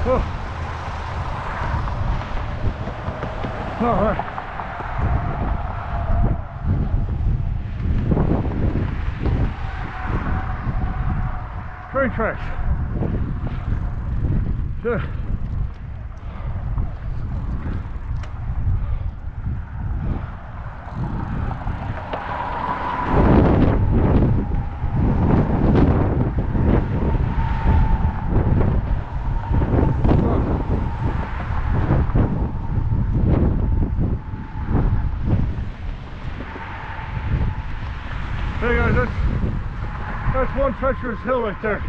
Oh. All right. Train tracks. Yeah. Hey guys, that's one treacherous hill right there.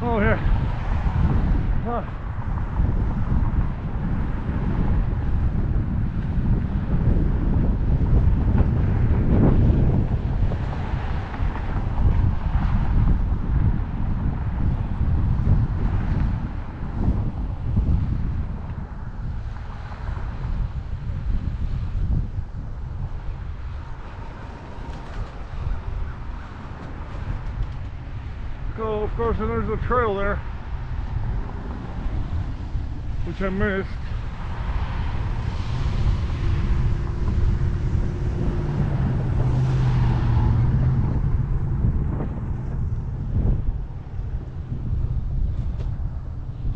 Oh yeah. So of course there's a trail there, which I missed.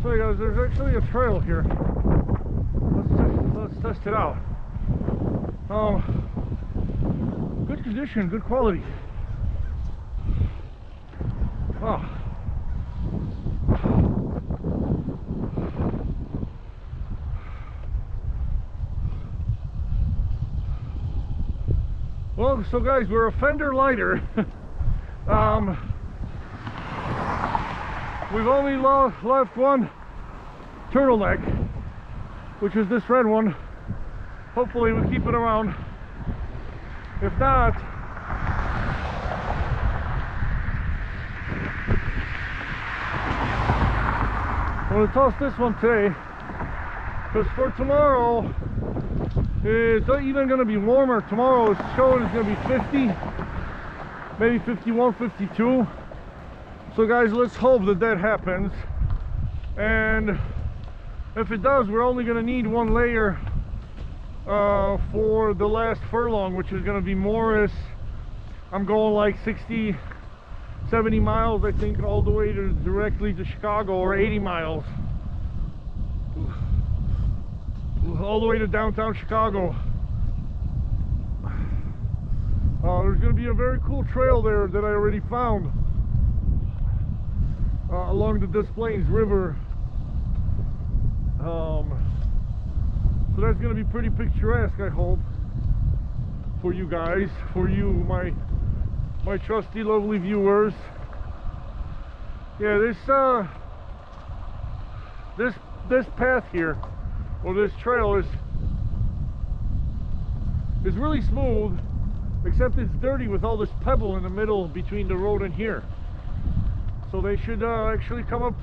So you guys, there's actually a trail here. Let's test it out. Good condition, good quality. Oh. Well, so guys, we're a fender lighter. We've only left one turtleneck, which is this red one. Hopefully we keep it around. If not, I'm going to toss this one today, because for tomorrow it's not even going to be warmer. Tomorrow it's showing it's going to be 50, maybe 51, 52. So guys, let's hope that that happens. And if it does, we're only going to need one layer for the last furlong, which is going to be Morris. I'm going like 60, 70 miles, I think, all the way directly to Chicago, or 80 miles. All the way to downtown Chicago. There's going to be a very cool trail there that I already found along the Des Plaines River. So that's going to be pretty picturesque, I hope, for you guys, for you, my trusty, lovely viewers. Yeah, this path here, or this trail, is really smooth, except it's dirty with all this pebble in the middle between the road and here. So they should actually come up.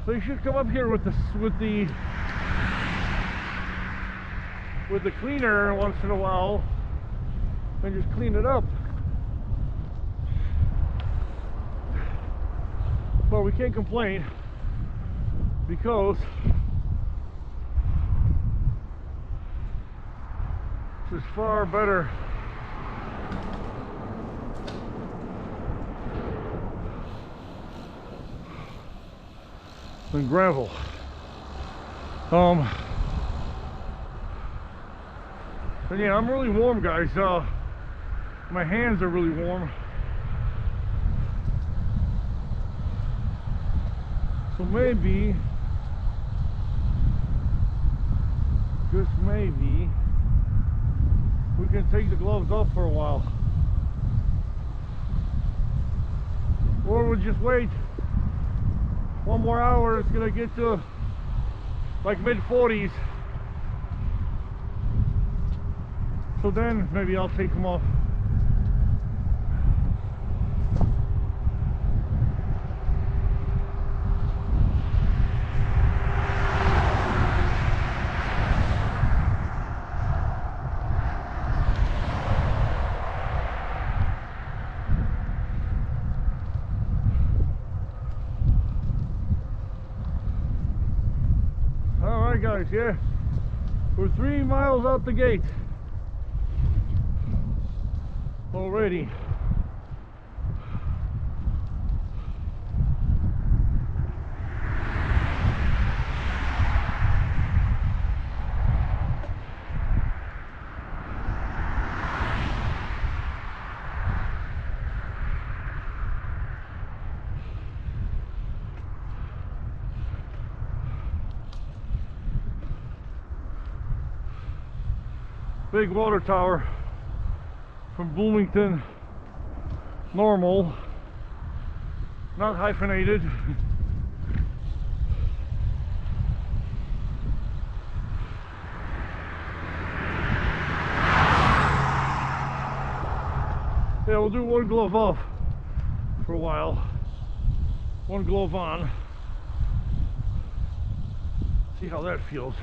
They should come up here with the cleaner once in a while and just clean it up. Well, we can't complain, because this is far better than gravel. But yeah, I'm really warm, guys. My hands are really warm. So maybe, just maybe, we can take the gloves off for a while. Or we'll just wait one more hour. It's gonna get to like mid-40s. So then maybe I'll take them off. Alright guys, yeah. We're 3 miles out the gate already. Big water tower from Bloomington, normal, not hyphenated. Yeah, we'll do one glove off for a while, one glove on, see how that feels.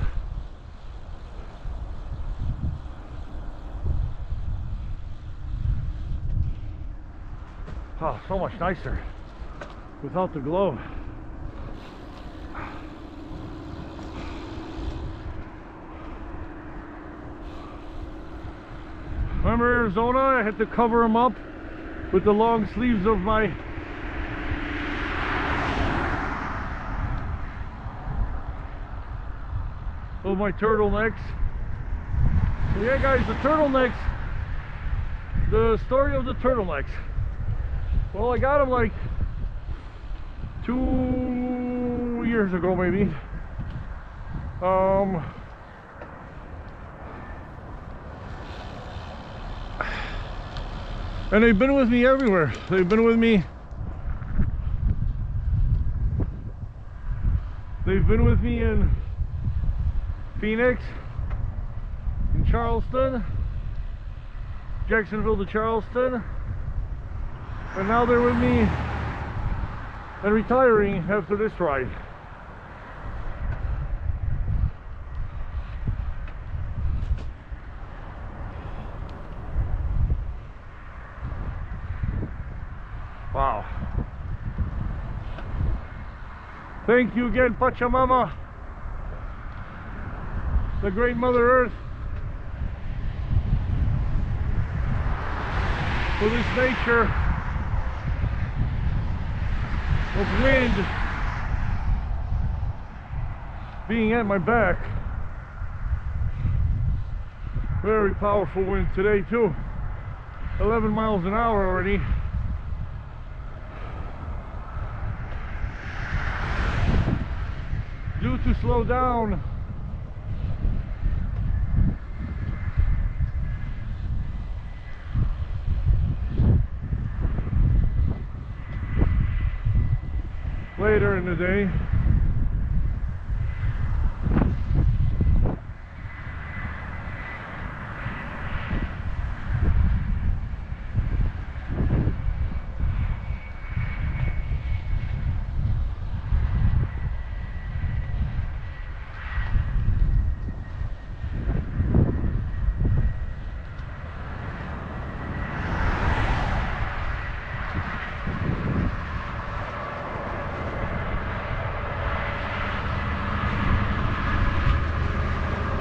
Oh, so much nicer without the glove. Remember Arizona? I had to cover them up with the long sleeves of my turtlenecks. So yeah guys, the turtlenecks, the story of the turtlenecks. Well, I got them like 2 years ago, maybe. And they've been with me everywhere. They've been with me. They've been with me in Phoenix, in Charleston, Jacksonville to Charleston. And now they're with me and retiring after this ride. Wow. Thank you again, Pachamama, the great Mother Earth, for this nature of wind being at my back. Very powerful wind today too. 11 miles an hour already. Due to slow down. Later in the day.